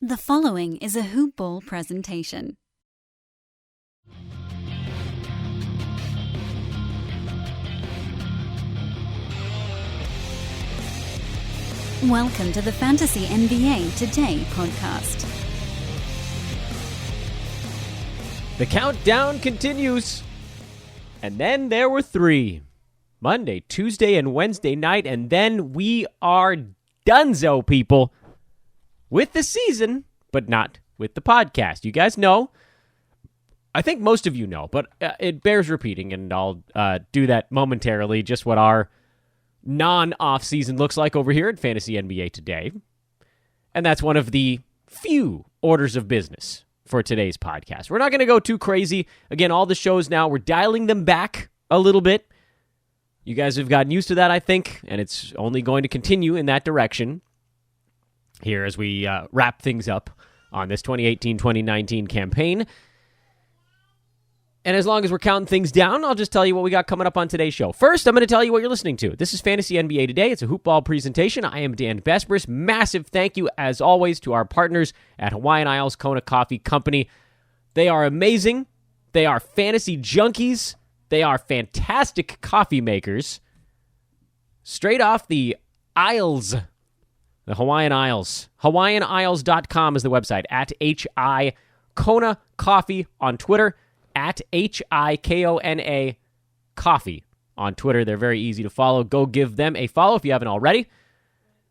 The following is a Hoop Ball presentation. Welcome to the Fantasy NBA Today podcast. The countdown continues. And then there were three. Monday, Tuesday, and Wednesday night. And then we are donezo, people. With the season, but not with the podcast. You guys know. I think most of you know, but it bears repeating, and I'll do that momentarily, just what our non-off season looks like over here at Fantasy NBA Today. And that's one of the few orders of business for today's podcast. We're not going to go too crazy. Again, all the shows now, we're dialing them back a little bit. You guys have gotten used to that, I think, and it's only going to continue in that direction here as we wrap things up on this 2018-2019 campaign. And as long as we're counting things down, I'll just tell you what we got coming up on today's show. First, I'm going to tell you what you're listening to. This is Fantasy NBA Today. It's a Hoop Ball presentation. I am Dan Besbris. Massive thank you, as always, to our partners at Hawaiian Isles Kona Coffee Company. They are amazing. They are fantasy junkies. They are fantastic coffee makers. Straight off the Isles, the Hawaiian Isles. HawaiianIsles.com is the website. At HI Kona Coffee on Twitter. At HIKONA Coffee on Twitter. They're very easy to follow. Go give them a follow if you haven't already.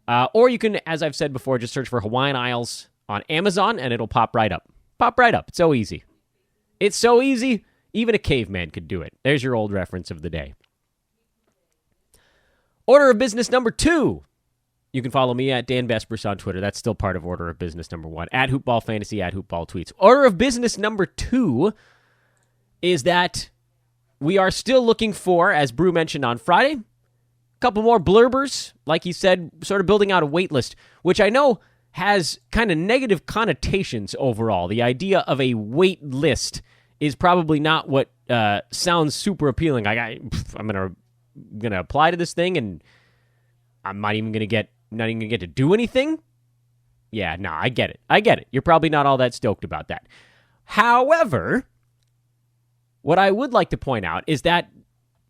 Or you can, as I've said before, just search for Hawaiian Isles on Amazon and it'll pop right up. Pop right up. It's so easy. It's so easy, even a caveman could do it. There's your old reference of the day. Order of business number 2. You can follow me at Dan Besbris on Twitter. That's still part of order of business number 1. At Hoopball Fantasy, at Hoopball Tweets. Order of business number 2 is that we are still looking for, as Brew mentioned on Friday, a couple more blurbers, like he said, sort of building out a wait list, which I know has kind of negative connotations overall. The idea of a wait list is probably not what sounds super appealing. I'm gonna apply to this thing, and I'm not even gonna get to do anything. Yeah, no, I get it. You're probably not all that stoked about that. However, what I would like to point out is that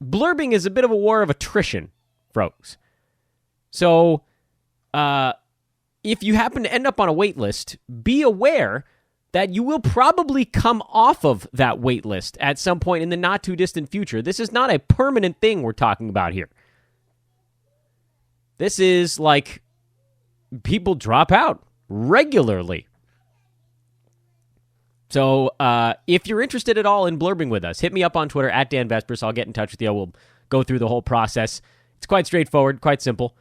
blurbing is a bit of a war of attrition, folks. So, if you happen to end up on a wait list, be aware that you will probably come off of that wait list at some point in the not-too-distant future. This is not a permanent thing we're talking about here. This is like people drop out regularly. So if you're interested at all in blurbing with us, hit me up on Twitter at Dan Besbris. I'll get in touch with you. We'll go through the whole process. It's quite straightforward, quite simple.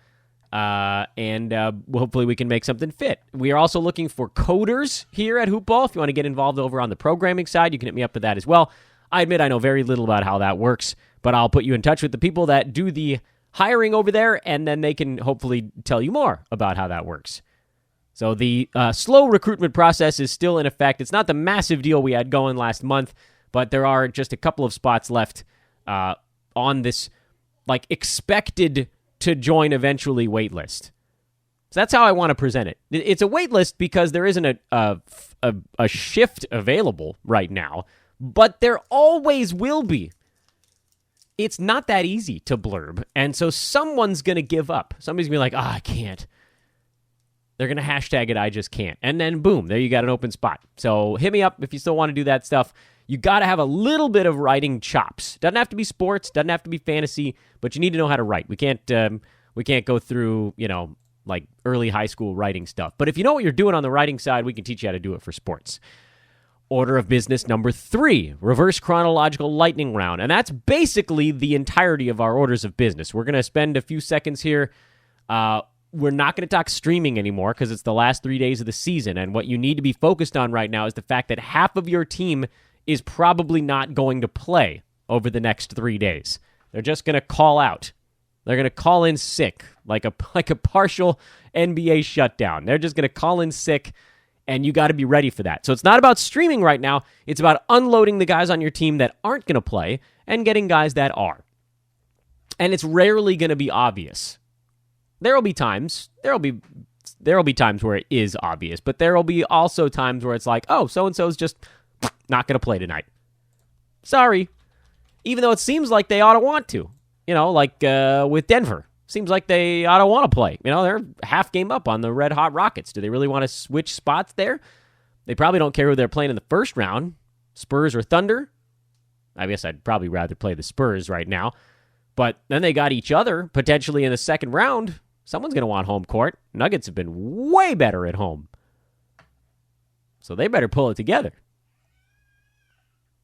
And hopefully we can make something fit. We are also looking for coders here at Hoopball. If you want to get involved over on the programming side, you can hit me up with that as well. I admit I know very little about how that works, but I'll put you in touch with the people that do the hiring over there, and then they can hopefully tell you more about how that works. So the slow recruitment process is still in effect. It's not the massive deal we had going last month, but there are just a couple of spots left on this expected to join eventually wait list. So that's how I want to present it. It's a wait list because there isn't a shift available right now, but there always will be. It's not that easy to blurb, and so someone's going to give up. Somebody's going to be like, I can't. They're going to hashtag it, I just can't. And then, boom, there you got an open spot. So hit me up if you still want to do that stuff. You got to have a little bit of writing chops. Doesn't have to be sports, doesn't have to be fantasy, but you need to know how to write. We can't go through, early high school writing stuff. But if you know what you're doing on the writing side, we can teach you how to do it for sports. Order of business number 3, reverse chronological lightning round. And that's basically the entirety of our orders of business. We're going to spend a few seconds here. We're not going to talk streaming anymore because it's the last 3 days of the season. And what you need to be focused on right now is the fact that half of your team is probably not going to play over the next 3 days. They're just going to call out. They're going to call in sick, like a partial NBA shutdown. They're just going to call in sick, and you got to be ready for that. So it's not about streaming right now. It's about unloading the guys on your team that aren't going to play and getting guys that are. And it's rarely going to be obvious. There will be times, there will be there will be times where it is obvious, but there will be also times where it's like, oh, so-and-so's just not going to play tonight. Sorry. Even though it seems like they ought to want to. Like with Denver. Seems like they ought to want to play. They're half game up on the Red Hot Rockets. Do they really want to switch spots there? They probably don't care who they're playing in the first round. Spurs or Thunder? I guess I'd probably rather play the Spurs right now. But then they got each other potentially in the second round. Someone's going to want home court. Nuggets have been way better at home. So they better pull it together.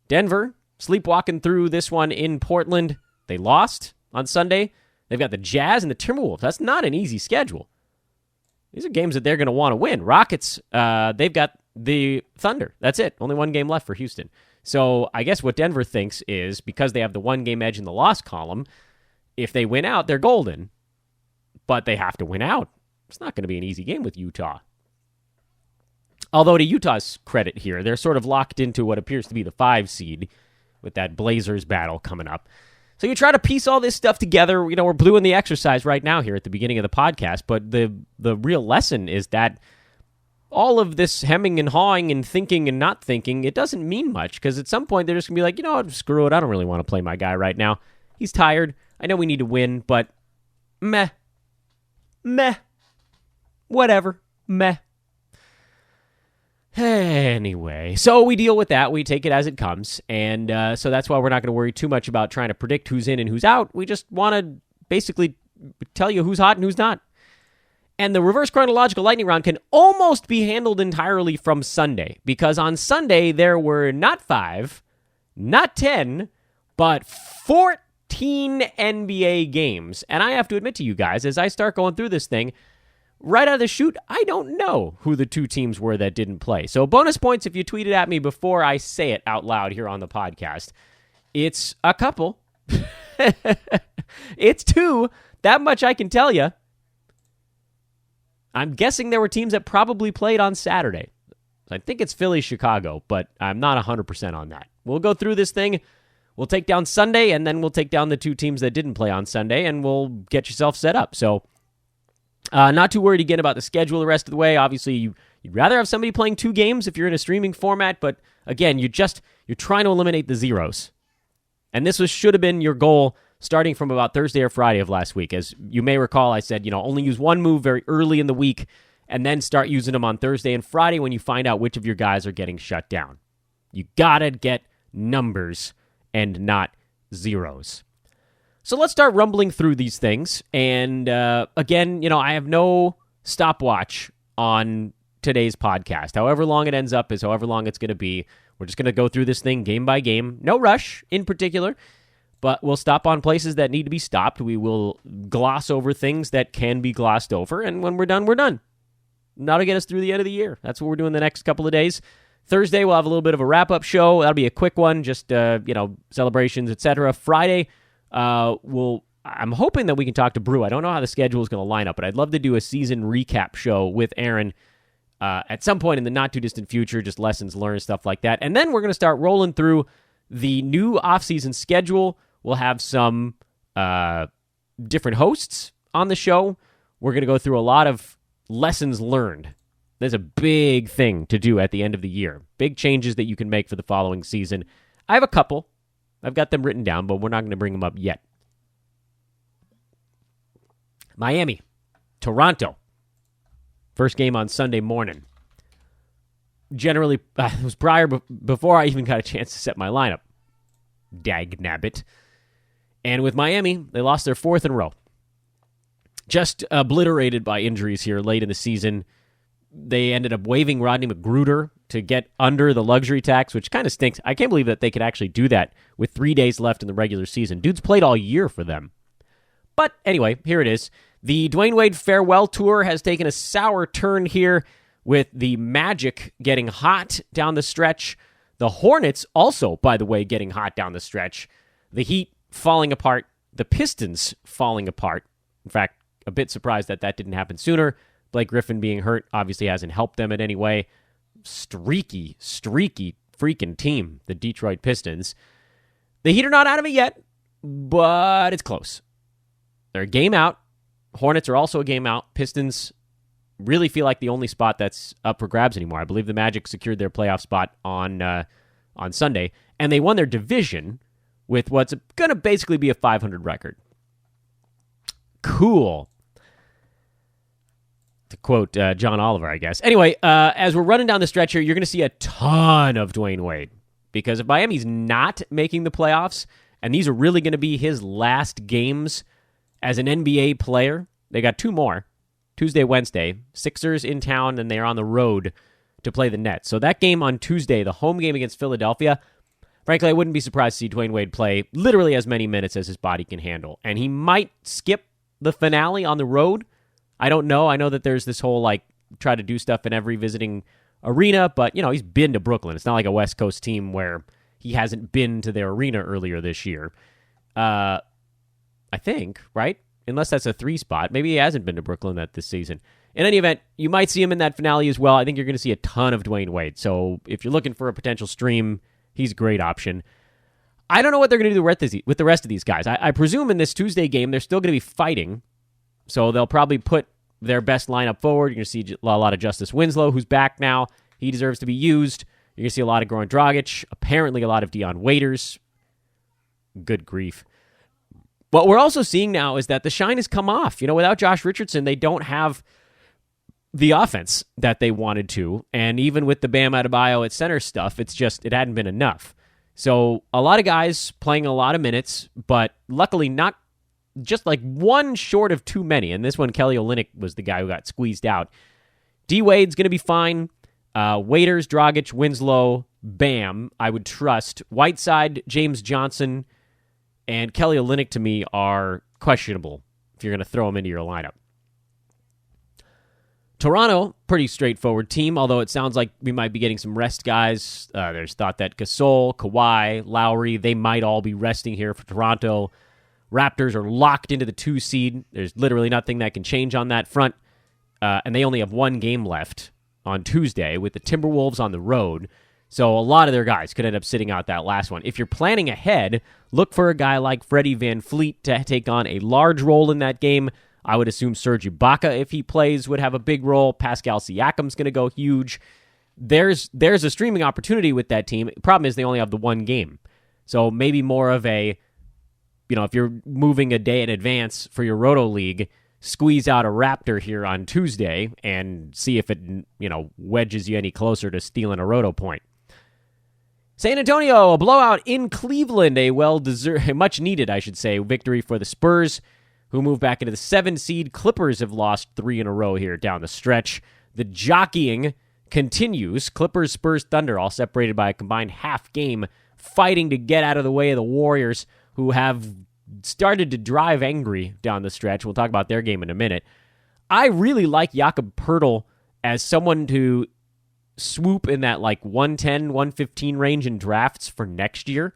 Denver, sleepwalking through this one in Portland. They lost on Sunday. They've got the Jazz and the Timberwolves. That's not an easy schedule. These are games that they're going to want to win. Rockets, they've got the Thunder. That's it. Only one game left for Houston. So I guess what Denver thinks is because they have the one-game edge in the loss column, if they win out, they're golden. But they have to win out. It's not going to be an easy game with Utah. Although to Utah's credit here, they're sort of locked into what appears to be the 5 seed with that Blazers battle coming up. So you try to piece all this stuff together. We're doing the exercise right now here at the beginning of the podcast, but the real lesson is that all of this hemming and hawing and thinking and not thinking, it doesn't mean much because at some point they're just going to be like, screw it. I don't really want to play my guy right now. He's tired. I know we need to win, but meh. Whatever. Meh. Anyway, so we deal with that. We take it as it comes. And so that's why we're not going to worry too much about trying to predict who's in and who's out. We just want to basically tell you who's hot and who's not. And the reverse chronological lightning round can almost be handled entirely from Sunday, because on Sunday there were not 5, not 10, but 14 NBA games. And I have to admit to you guys, as I start going through this thing, right out of the chute, I don't know who the 2 teams were that didn't play. So bonus points if you tweet it at me before I say it out loud here on the podcast. It's a couple. It's 2. That much I can tell you. I'm guessing there were teams that probably played on Saturday. I think it's Philly, Chicago, but I'm not 100% on that. We'll go through this thing. We'll take down Sunday, and then we'll take down the 2 teams that didn't play on Sunday, and we'll get yourself set up. So, not too worried again about the schedule the rest of the way. Obviously, you'd rather have somebody playing 2 games if you're in a streaming format, but again, you're trying to eliminate the zeros. And this should have been your goal starting from about Thursday or Friday of last week. As you may recall, I said, only use one move very early in the week and then start using them on Thursday and Friday when you find out which of your guys are getting shut down. You gotta get numbers and not zeros. So let's start rumbling through these things. And again, I have no stopwatch on today's podcast. However long it ends up is however long it's going to be. We're just going to go through this thing game by game. No rush in particular, but we'll stop on places that need to be stopped. We will gloss over things that can be glossed over. And when we're done, we're done. That'll get us through the end of the year. That's what we're doing the next couple of days. Thursday, we'll have a little bit of a wrap-up show. That'll be a quick one, just, celebrations, etc. Friday, I'm hoping that we can talk to Brew. I don't know how the schedule is going to line up, but I'd love to do a season recap show with Aaron at some point in the not-too-distant future, just lessons learned, stuff like that. And then we're going to start rolling through the new off-season schedule. We'll have some different hosts on the show. We're going to go through a lot of lessons learned. There's a big thing to do at the end of the year. Big changes that you can make for the following season. I have a couple. I've got them written down, but we're not going to bring them up yet. Miami, Toronto. First game on Sunday morning. Generally, it was prior before I even got a chance to set my lineup. Dagnabbit. And with Miami, they lost their 4th in a row. Just obliterated by injuries here late in the season. They ended up waiving Rodney McGruder to get under the luxury tax, which kind of stinks. I can't believe that they could actually do that with 3 days left in the regular season. Dude's played all year for them. But anyway, here it is. The Dwayne Wade farewell tour has taken a sour turn here with the Magic getting hot down the stretch. The Hornets also, by the way, getting hot down the stretch. The Heat falling apart. The Pistons falling apart. In fact, a bit surprised that didn't happen sooner. Blake Griffin being hurt obviously hasn't helped them in any way. Streaky freaking team, the Detroit Pistons. The Heat are not out of it yet, but it's close. They're a game out. Hornets are also a game out. Pistons really feel like the only spot that's up for grabs anymore. I believe the Magic secured their playoff spot on Sunday, and they won their division with what's going to basically be a 500 record. Cool. To quote John Oliver, I guess. Anyway, as we're running down the stretch here, you're going to see a ton of Dwayne Wade. Because if Miami's not making the playoffs, and these are really going to be his last games as an NBA player, they got 2 more. Tuesday, Wednesday. Sixers in town, and they're on the road to play the Nets. So that game on Tuesday, the home game against Philadelphia, frankly, I wouldn't be surprised to see Dwayne Wade play literally as many minutes as his body can handle. And he might skip the finale on the road. I don't know. I know that there's this whole, try to do stuff in every visiting arena, but, he's been to Brooklyn. It's not like a West Coast team where he hasn't been to their arena earlier this year. I think, right? Unless that's a 3 spot. Maybe he hasn't been to Brooklyn this season. In any event, you might see him in that finale as well. I think you're going to see a ton of Dwayne Wade. So if you're looking for a potential stream, he's a great option. I don't know what they're going to do with the rest of these guys. I presume in this Tuesday game, they're still going to be fighting. So they'll probably put their best lineup forward. You're going to see a lot of Justice Winslow, who's back now. He deserves to be used. You're going to see a lot of Goran Dragic, apparently a lot of Dion Waiters. Good grief. What we're also seeing now is that the shine has come off. Without Josh Richardson, they don't have the offense that they wanted to. And even with the Bam Adebayo at center stuff, it hadn't been enough. So a lot of guys playing a lot of minutes, but luckily not just one short of too many. And this one, Kelly Olynyk was the guy who got squeezed out. D-Wade's going to be fine. Waiters, Dragic, Winslow, Bam, I would trust. Whiteside, James Johnson, and Kelly Olynyk to me are questionable if you're going to throw them into your lineup. Toronto, pretty straightforward team, although it sounds like we might be getting some rest guys. There's thought that Gasol, Kawhi, Lowry, they might all be resting here for Toronto. Raptors are locked into the 2 seed. There's literally nothing that can change on that front. And they only have 1 game left on Tuesday with the Timberwolves on the road. So a lot of their guys could end up sitting out that last one. If you're planning ahead, look for a guy like Freddie VanVleet to take on a large role in that game. I would assume Serge Ibaka, if he plays, would have a big role. Pascal Siakam's going to go huge. There's a streaming opportunity with that team. Problem is they only have the 1 game. So maybe more of a, if you're moving a day in advance for your Roto League, squeeze out a Raptor here on Tuesday and see if it, wedges you any closer to stealing a Roto point. San Antonio, a blowout in Cleveland, a well-deserved, much-needed, I should say, victory for the Spurs, who move back into the 7 seed. Clippers have lost 3 in a row here down the stretch. The jockeying continues. Clippers, Spurs, Thunder, all separated by a combined half game, fighting to get out of the way of the Warriors, who have started to drive angry down the stretch. We'll talk about their game in a minute. I really like Jakob Poeltl as someone to swoop in that 110, 115 range in drafts for next year.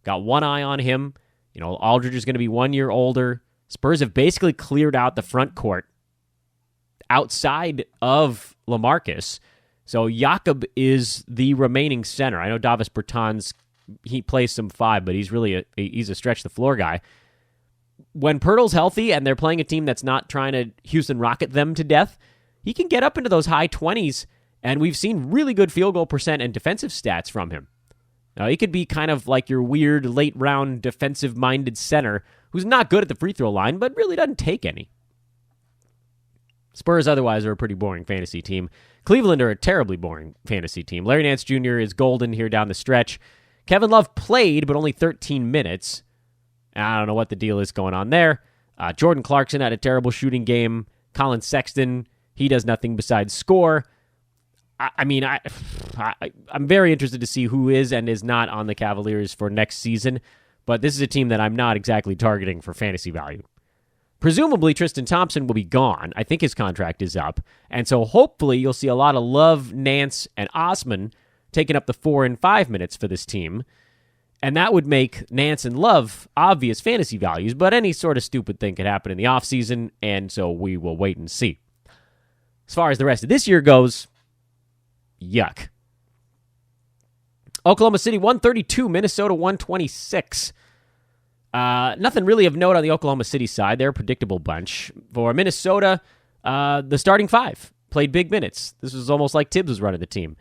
Got one eye on him. Aldridge is going to be 1 year older. Spurs have basically cleared out the front court outside of LaMarcus. So Jakob is the remaining center. I know Davis Bertans, he plays some 5, but he's really he's a stretch the floor guy. When Poeltl's healthy and they're playing a team that's not trying to Houston Rocket them to death, he can get up into those high 20s, and we've seen really good field goal percent and defensive stats from him. Now, he could be kind of like your weird late-round defensive-minded center who's not good at the free throw line, but really doesn't take any. Spurs otherwise are a pretty boring fantasy team. Cleveland are a terribly boring fantasy team. Larry Nance Jr. is golden here down the stretch. Kevin Love played, but only 13 minutes. I don't know what the deal is going on there. Jordan Clarkson had a terrible shooting game. Colin Sexton, he does nothing besides score. I'm very interested to see who is and is not on the Cavaliers for next season, but this is a team that I'm not exactly targeting for fantasy value. Presumably, Tristan Thompson will be gone. I think his contract is up, and so hopefully you'll see a lot of Love, Nance, and Osman taking up the 4 and 5 minutes for this team, and that would make Nance and Love obvious fantasy values, but any sort of stupid thing could happen in the offseason, and so we will wait and see. As far as the rest of this year goes, yuck. Oklahoma City 132, Minnesota 126. Nothing really of note on the Oklahoma City side. They're a predictable bunch. For Minnesota, The starting five played big minutes. This was almost like Tibbs was running the team.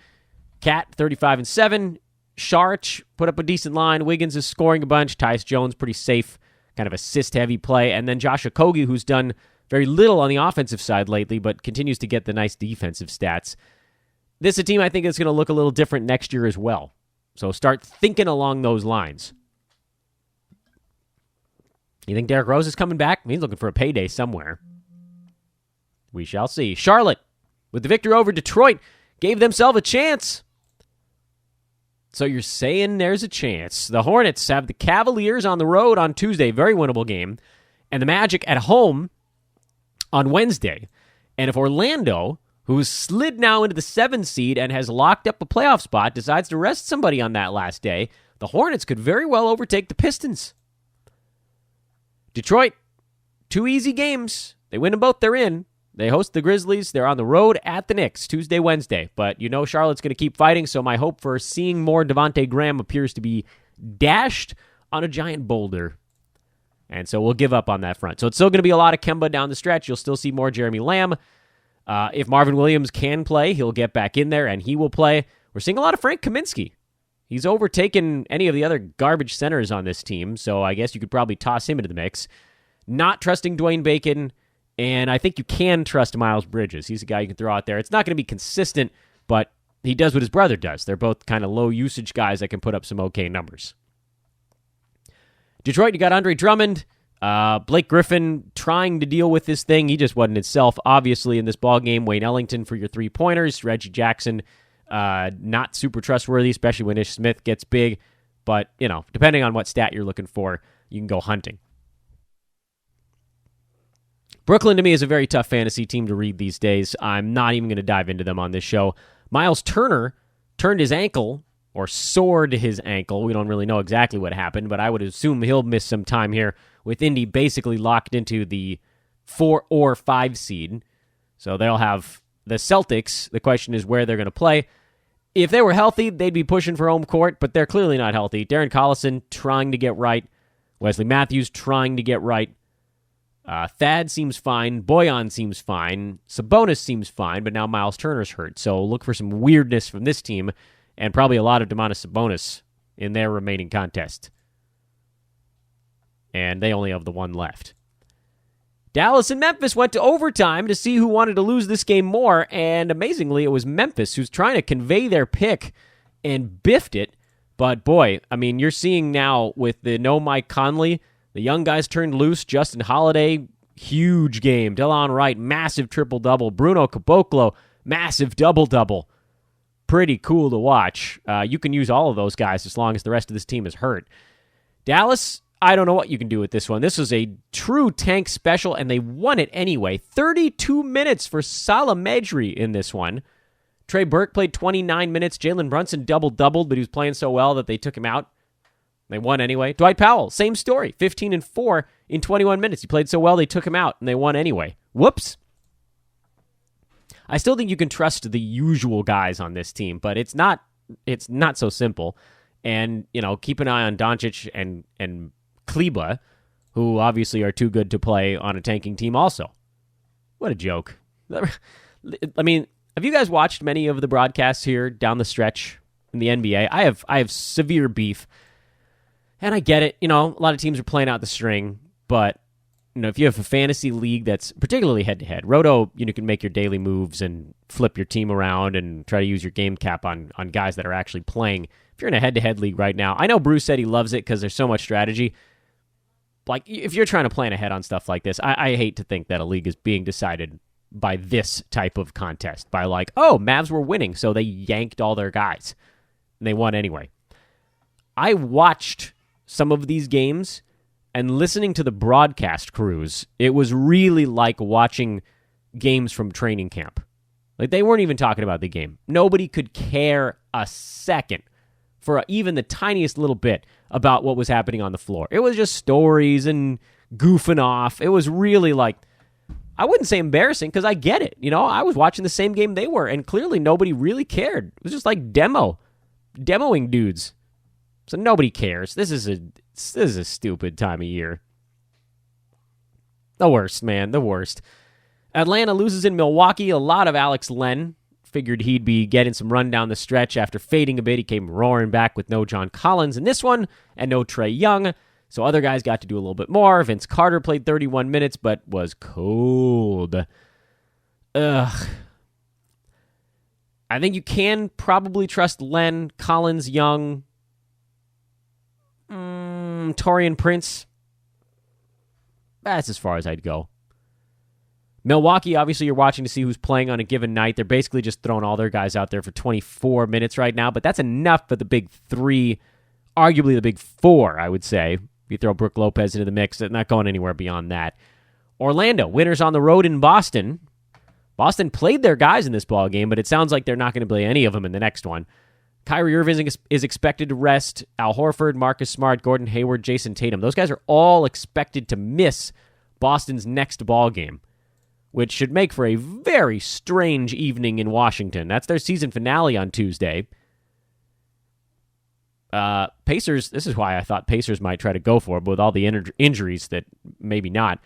Cat, 35-7. Sharch put up a decent line. Wiggins is scoring a bunch. Tyus Jones, pretty safe, kind of assist-heavy play. And then Josh Okogie, who's done very little on the offensive side lately, but continues to get the nice defensive stats. This is a team I think is going to look a little different next year as well. So start thinking along those lines. You think Derrick Rose is coming back? He's looking for a payday somewhere. We shall see. Charlotte, with the victory over Detroit, gave themselves a chance. So you're saying there's a chance. The Hornets have the Cavaliers on the road on Tuesday, very winnable game, and the Magic at home on Wednesday. And if Orlando, who's slid now into the 7th seed and has locked up a playoff spot, decides to rest somebody on that last day, the Hornets could very well overtake the Pistons. Detroit, 2 easy games. They win them both, they're in. They host the Grizzlies. They're on the road at the Knicks, Tuesday, Wednesday. But you know Charlotte's going to keep fighting, so my hope for seeing more Devontae Graham appears to be dashed on a giant boulder. And so we'll give up on that front. So it's still going to be a lot of Kemba down the stretch. You'll still see more Jeremy Lamb. If Marvin Williams can play, he'll get back in there, and he will play. We're seeing a lot of Frank Kaminsky. He's overtaken any of the other garbage centers on this team, so I guess you could probably toss him into the mix. Not trusting Dwayne Bacon. And I think you can trust Miles Bridges. He's a guy you can throw out there. It's not going to be consistent, but he does what his brother does. They're both kind of low-usage guys that can put up some okay numbers. Detroit, you got Andre Drummond. Blake Griffin trying to deal with this thing. He just wasn't himself, obviously, in this ballgame. Wayne Ellington for your 3-pointers. Reggie Jackson, not super trustworthy, especially when Ish Smith gets big. But, you know, depending on what stat you're looking for, you can go hunting. Brooklyn, to me, is a very tough fantasy team to read these days. I'm not even going to dive into them on this show. Miles Turner turned his ankle, or sored his ankle. We don't really know exactly what happened, but I would assume he'll miss some time here with Indy basically locked into the 4 or 5 seed. So they'll have the Celtics. The question is where they're going to play. If they were healthy, they'd be pushing for home court, but they're clearly not healthy. Darren Collison trying to get right. Wesley Matthews trying to get right. Thad seems fine. Boyan seems fine. Sabonis seems fine, but now Miles Turner's hurt. So look for some weirdness from this team and probably a lot of Domantas Sabonis in their remaining contest. And they only have the one left. Dallas and Memphis went to overtime to see who wanted to lose this game more, and amazingly, it was Memphis who's trying to convey their pick and biffed it. But boy, I mean, you're seeing now with the no Mike Conley, the young guys turned loose. Justin Holiday, huge game. Delon Wright, massive triple-double. Bruno Caboclo, massive double-double. Pretty cool to watch. You can use all of those guys as long as the rest of this team is hurt. Dallas, I don't know what you can do with this one. This was a true tank special, and they won it anyway. 32 minutes for Salah Mejri in this one. Trey Burke played 29 minutes. Jalen Brunson double-doubled, but he was playing so well that they took him out. They won anyway. Dwight Powell, same story. 15-4 in 21 minutes. He played so well, they took him out, and they won anyway. Whoops. I still think you can trust the usual guys on this team, but it's not so simple. And, you know, keep an eye on Doncic and Kleba, who obviously are too good to play on a tanking team also. What a joke. I mean, have you guys watched many of the broadcasts here down the stretch in the NBA? I have severe beef. And I get it, you know, a lot of teams are playing out the string, but, you know, if you have a fantasy league that's particularly head-to-head, Roto, you know, can make your daily moves and flip your team around and try to use your game cap on guys that are actually playing. If you're in a head-to-head league right now, I know Bruce said he loves it because there's so much strategy. Like, if you're trying to plan ahead on stuff like this, I hate to think that a league is being decided by this type of contest, by like, oh, Mavs were winning, so they yanked all their guys, and they won anyway. I watched some of these games, and listening to the broadcast crews, it was really like watching games from training camp. Like, they weren't even talking about the game. Nobody could care a second for even the tiniest little bit about what was happening on the floor. It was just stories and goofing off. It was really like, I wouldn't say embarrassing, because I get it. You know, I was watching the same game they were, and clearly nobody really cared. It was just like demoing dudes. So nobody cares. This is a stupid time of year. The worst, man. The worst. Atlanta loses in Milwaukee. A lot of Alex Len. Figured he'd be getting some run down the stretch after fading a bit. He came roaring back with no John Collins in this one and no Trae Young. So other guys got to do a little bit more. Vince Carter played 31 minutes but was cold. Ugh. I think you can probably trust Len, Collins, Young, Taurean Prince. That's as far as I'd go. Milwaukee, obviously, you're watching to see who's playing on a given night. They're basically just throwing all their guys out there for 24 minutes right now, but that's enough for the big three, arguably the big four, I would say. If you throw Brook Lopez into the mix, they're not going anywhere beyond that. Orlando, winners on the road in Boston. Boston played their guys in this ball game, but it sounds like they're not going to play any of them in the next one. Kyrie Irving is expected to rest. Al Horford, Marcus Smart, Gordon Hayward, Jason Tatum. Those guys are all expected to miss Boston's next ball game, which should make for a very strange evening in Washington. That's their season finale on Tuesday. Pacers, this is why I thought Pacers might try to go for it, but with all the injuries that maybe not.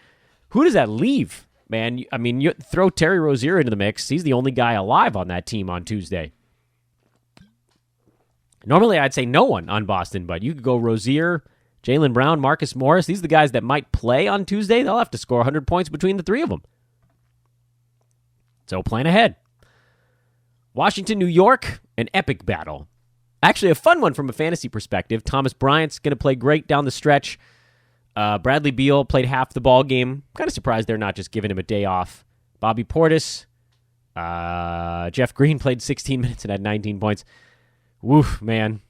Who does that leave, man? I mean, you throw Terry Rozier into the mix. He's the only guy alive on that team on Tuesday. Normally, I'd say no one on Boston, but you could go Rozier, Jaylen Brown, Marcus Morris. These are the guys that might play on Tuesday. They'll have to score 100 points between the three of them. So plan ahead. Washington, New York, an epic battle. Actually, a fun one from a fantasy perspective. Thomas Bryant's going to play great down the stretch. Bradley Beal played half the ball game. Kind of surprised they're not just giving him a day off. Bobby Portis. Jeff Green played 16 minutes and had 19 points. Woof, man.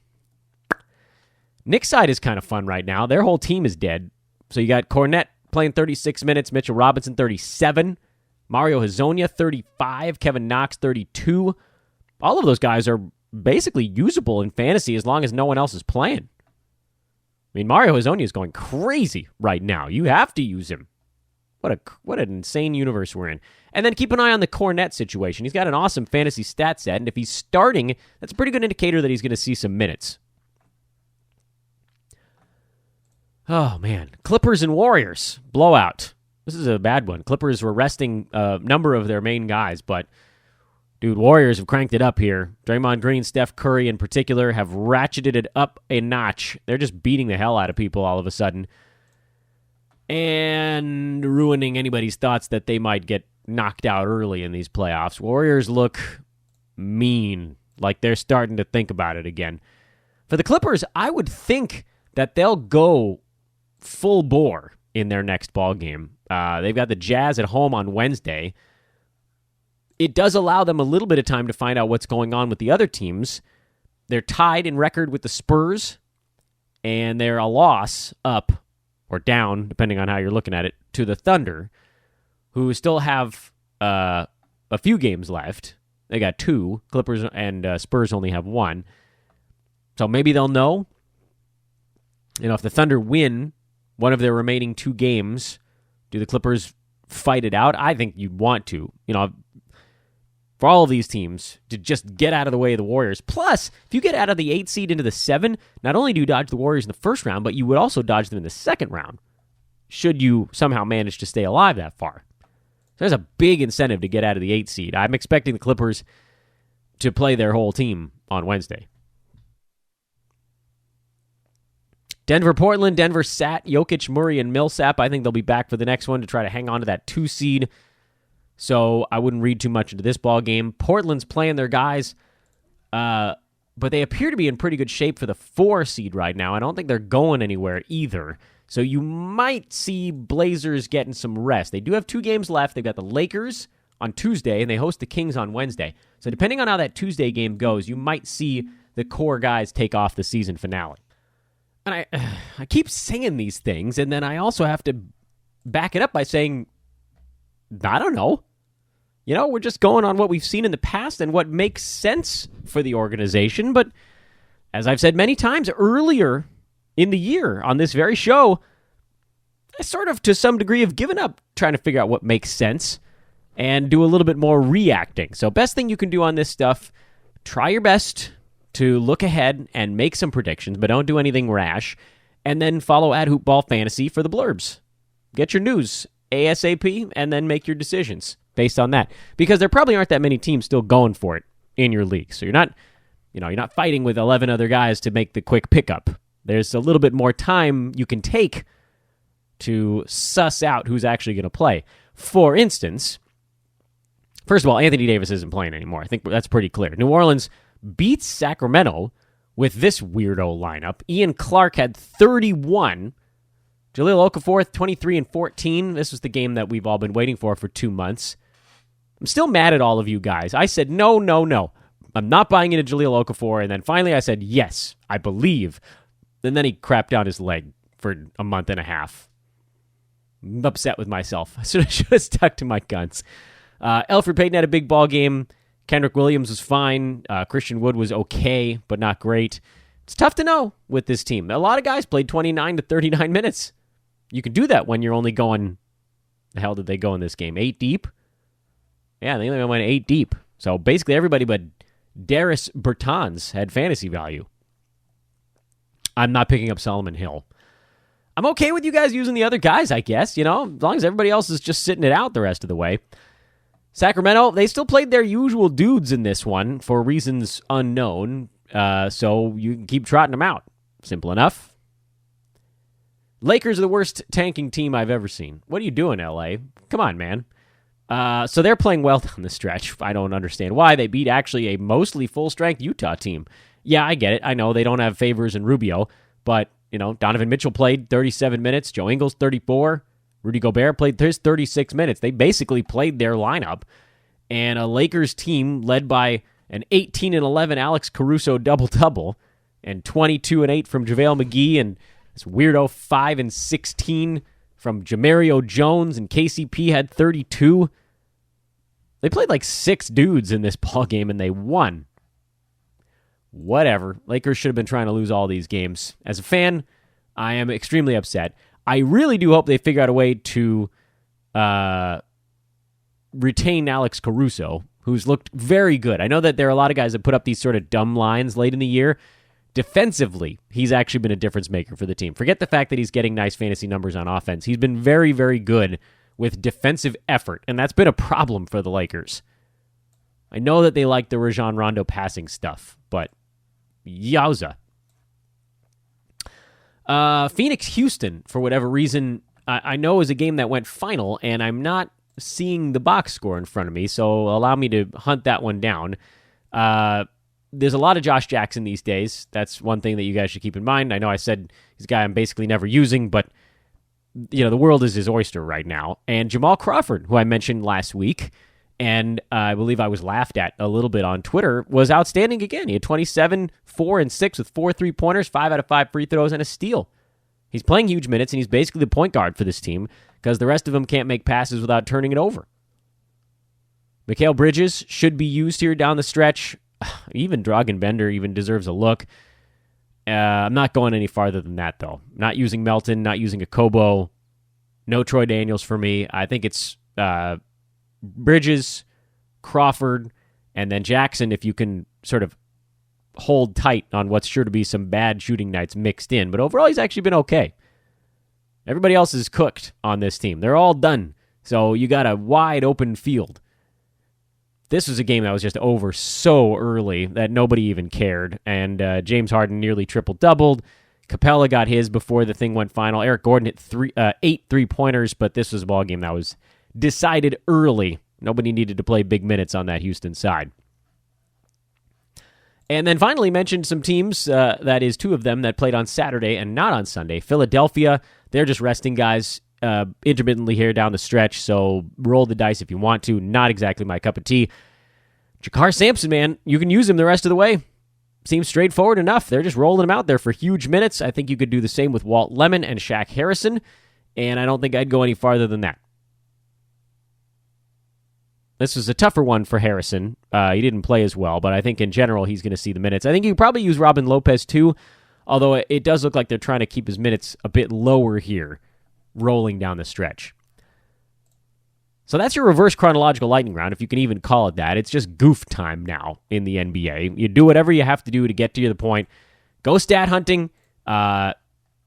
Knicks side is kind of fun right now. Their whole team is dead. So you got Cornette playing 36 minutes, Mitchell Robinson 37, Mario Hezonja 35, Kevin Knox 32. All of those guys are basically usable in fantasy as long as no one else is playing. I mean, Mario Hezonja is going crazy right now. You have to use him. What an insane universe we're in. And then keep an eye on the Cornette situation. He's got an awesome fantasy stat set, and if he's starting, that's a pretty good indicator that he's going to see some minutes. Oh, man. Clippers and Warriors. Blowout. This is a bad one. Clippers were resting a number of their main guys, but, dude, Warriors have cranked it up here. Draymond Green, Steph Curry in particular have ratcheted it up a notch. They're just beating the hell out of people all of a sudden and ruining anybody's thoughts that they might get knocked out early in these playoffs. Warriors look mean, like they're starting to think about it again. For the Clippers, I would think that they'll go full bore in their next ball game. They've got the Jazz at home on Wednesday. It does allow them a little bit of time to find out what's going on with the other teams. They're tied in record with the Spurs, and they're a loss up or down, depending on how you're looking at it, to the Thunder, who still have a few games left. They got 2. Clippers and Spurs only have 1. So maybe they'll know. If the Thunder win one of their remaining 2 games, do the Clippers fight it out? I think you'd want to. For all of these teams to just get out of the way of the Warriors. Plus, if you get out of the 8 seed into the 7, not only do you dodge the Warriors in the first round, but you would also dodge them in the second round, should you somehow manage to stay alive that far. So there's a big incentive to get out of the 8 seed. I'm expecting the Clippers to play their whole team on Wednesday. Denver-Portland. Denver sat Jokic, Murray, and Millsap. I think they'll be back for the next one to try to hang on to that 2 seed. So I wouldn't read too much into this ball game. Portland's playing their guys, but they appear to be in pretty good shape for the 4 seed right now. I don't think they're going anywhere either. So you might see Blazers getting some rest. They do have 2 games left. They've got the Lakers on Tuesday, and they host the Kings on Wednesday. So depending on how that Tuesday game goes, you might see the core guys take off the season finale. And I keep saying these things, and then I also have to back it up by saying, I don't know. We're just going on what we've seen in the past and what makes sense for the organization. But as I've said many times earlier in the year on this very show, I sort of, to some degree, have given up trying to figure out what makes sense and do a little bit more reacting. So best thing you can do on this stuff, try your best to look ahead and make some predictions, but don't do anything rash. And then follow @HoopBallFantasy for the blurbs. Get your news ASAP and then make your decisions. based on that. Because there probably aren't that many teams still going for it in your league. So you're not fighting with 11 other guys to make the quick pickup. There's a little bit more time you can take to suss out who's actually going to play. For instance, first of all, Anthony Davis isn't playing anymore. I think that's pretty clear. New Orleans beats Sacramento with this weirdo lineup. Ian Clark had 31. Jahlil Okafor, 23 and 14. This was the game that we've all been waiting for 2 months. I'm still mad at all of you guys. I said, no. I'm not buying into Jahlil Okafor. And then finally I said, yes, I believe. And then he crapped down his leg for a month and a half. I'm upset with myself. I should have stuck to my guns. Elfrid Payton had a big ball game. Kendrick Williams was fine. Christian Wood was okay, but not great. It's tough to know with this team. A lot of guys played 29 to 39 minutes. You can do that when you're only going, the hell did they go in this game? 8 deep? Yeah, they only went 8 deep. So basically everybody but Darius Bertans had fantasy value. I'm not picking up Solomon Hill. I'm okay with you guys using the other guys, I guess, as long as everybody else is just sitting it out the rest of the way. Sacramento, they still played their usual dudes in this one for reasons unknown, so you can keep trotting them out. Simple enough. Lakers are the worst tanking team I've ever seen. What are you doing, LA? Come on, man. So they're playing well down the stretch. I don't understand why. They beat actually a mostly full-strength Utah team. Yeah, I get it. I know they don't have Favors and Rubio, but, Donovan Mitchell played 37 minutes. Joe Ingles, 34. Rudy Gobert played his 36 minutes. They basically played their lineup. And a Lakers team led by an 18-11 Alex Caruso double-double and 22-8 from JaVale McGee and this weirdo 5-16 from Jamario Jones, and KCP had 32. They played like 6 dudes in this ball game, and they won. Whatever. Lakers should have been trying to lose all these games. As a fan, I am extremely upset. I really do hope they figure out a way to retain Alex Caruso, who's looked very good. I know that there are a lot of guys that put up these sort of dumb lines late in the year. Defensively, he's actually been a difference maker for the team. Forget the fact that he's getting nice fantasy numbers on offense. He's been very, very good with defensive effort, and that's been a problem for the Lakers. I know that they like the Rajon Rondo passing stuff, but yowza. Phoenix-Houston, for whatever reason, I know is a game that went final, and I'm not seeing the box score in front of me, so allow me to hunt that one down. There's a lot of Josh Jackson these days. That's one thing that you guys should keep in mind. I know I said he's a guy I'm basically never using, but the world is his oyster right now. And Jamal Crawford, who I mentioned last week, and I believe I was laughed at a little bit on Twitter, was outstanding again. He had 27, 4, and 6 with 4 3-pointers, 5 out of 5 free throws, and a steal. He's playing huge minutes, and he's basically the point guard for this team because the rest of them can't make passes without turning it over. Mikal Bridges should be used here down the stretch. Even Dragan Bender even deserves a look. I'm not going any farther than that, though. Not using Melton, not using Akobo. No Troy Daniels for me. I think it's Bridges, Crawford, and then Jackson if you can sort of hold tight on what's sure to be some bad shooting nights mixed in. But overall, he's actually been okay. Everybody else is cooked on this team. They're all done. So you got a wide open field. This was a game that was just over so early that nobody even cared. And James Harden nearly triple-doubled. Capella got his before the thing went final. Eric Gordon hit 8 3-pointers, but this was a ball game that was decided early. Nobody needed to play big minutes on that Houston side. And then finally mentioned some teams, that is 2 of them, that played on Saturday and not on Sunday. Philadelphia, they're just resting guys intermittently here down the stretch, so roll the dice if you want to. Not exactly my cup of tea. Jakar Sampson, man, you can use him the rest of the way. Seems straightforward enough. They're just rolling him out there for huge minutes. I think you could do the same with Walt Lemon and Shaq Harrison, and I don't think I'd go any farther than that. This was a tougher one for Harrison. He didn't play as well, but I think in general he's going to see the minutes. I think you could probably use Robin Lopez too, although it does look like they're trying to keep his minutes a bit lower here, rolling down the stretch. So that's your reverse chronological lightning round, if you can even call it that. It's just goof time now in the NBA. You do whatever you have to do to get to the point. Go stat hunting,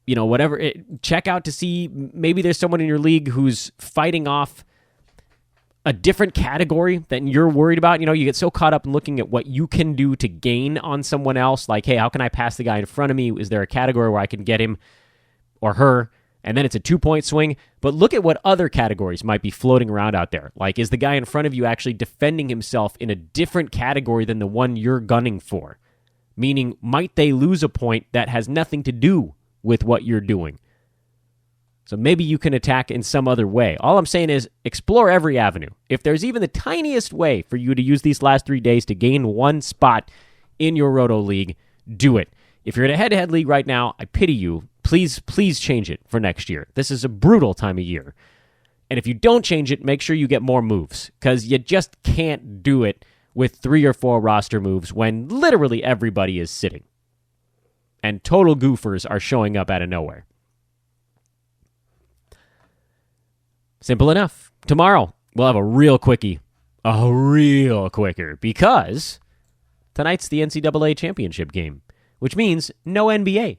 whatever. Check out to see maybe there's someone in your league who's fighting off a different category that you're worried about. You know, you get so caught up in looking at what you can do to gain on someone else. Like, hey, how can I pass the guy in front of me? Is there a category where I can get him or her? And then it's a 2-point swing. But look at what other categories might be floating around out there. Like, is the guy in front of you actually defending himself in a different category than the one you're gunning for? Meaning, might they lose a point that has nothing to do with what you're doing? So maybe you can attack in some other way. All I'm saying is explore every avenue. If there's even the tiniest way for you to use these last 3 days to gain one spot in your Roto League, do it. If you're in a head-to-head league right now, I pity you. Please change it for next year. This is a brutal time of year. And if you don't change it, make sure you get more moves, because you just can't do it with 3 or 4 roster moves when literally everybody is sitting. And total goofers are showing up out of nowhere. Simple enough. Tomorrow, we'll have a real quickie. A real quicker. Because tonight's the NCAA championship game, which means no NBA.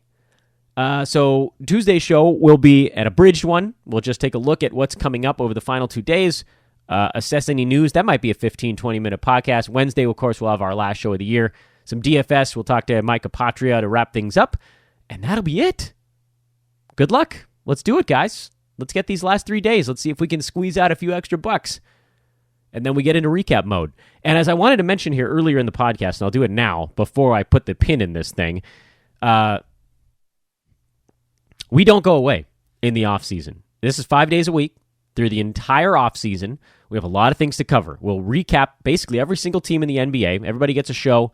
So Tuesday's show will be an abridged one. We'll just take a look at what's coming up over the final 2 days, assess any news. That might be a 15, 20-minute podcast. Wednesday, of course, we'll have our last show of the year. Some DFS. We'll talk to Micah Patria to wrap things up. And that'll be it. Good luck. Let's do it, guys. Let's get these last 3 days. Let's see if we can squeeze out a few extra bucks. And then we get into recap mode. And as I wanted to mention here earlier in the podcast, and I'll do it now before I put the pin in this thing, we don't go away in the off-season. This is 5 days a week through the entire off-season. We have a lot of things to cover. We'll recap basically every single team in the NBA. Everybody gets a show.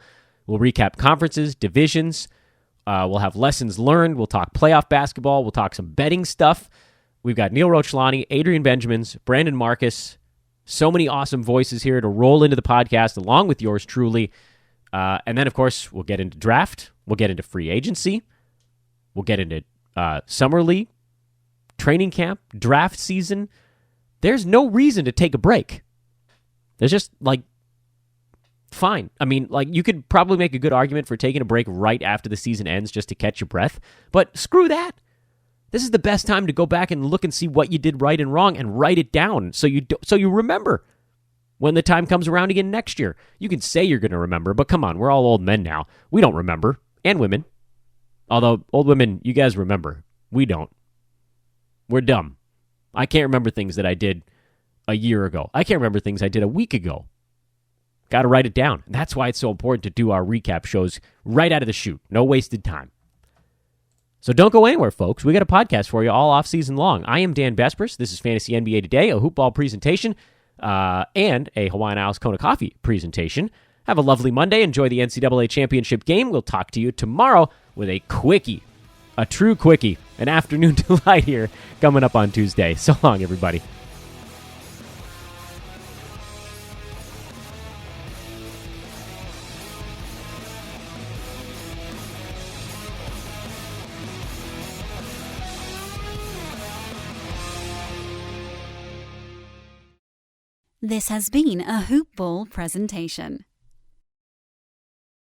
We'll recap conferences, divisions. We'll have lessons learned. We'll talk playoff basketball. We'll talk some betting stuff. We've got Neil Rochlani, Adrian Benjamins, Brandon Marcus. So many awesome voices here to roll into the podcast along with yours truly. And then, of course, we'll get into draft. We'll get into free agency. We'll get into summer league, training camp, draft season. There's no reason to take a break. There's just, fine. I mean, you could probably make a good argument for taking a break right after the season ends just to catch your breath. But screw that. This is the best time to go back and look and see what you did right and wrong and write it down so you remember when the time comes around again next year. You can say you're going to remember, but come on, we're all old men now. We don't remember. And women. Although, old women, you guys remember. We don't. We're dumb. I can't remember things that I did a year ago. I can't remember things I did a week ago. Got to write it down. And that's why it's so important to do our recap shows right out of the chute. No wasted time. So don't go anywhere, folks. We got a podcast for you all off season long. I am Dan Besbris. This is Fantasy NBA Today, a hoopball presentation, and a Hawaiian Isles Kona Coffee presentation. Have a lovely Monday. Enjoy the NCAA championship game. We'll talk to you tomorrow with a quickie, a true quickie, an afternoon delight here coming up on Tuesday. So long, everybody. This has been a Hoop Ball presentation.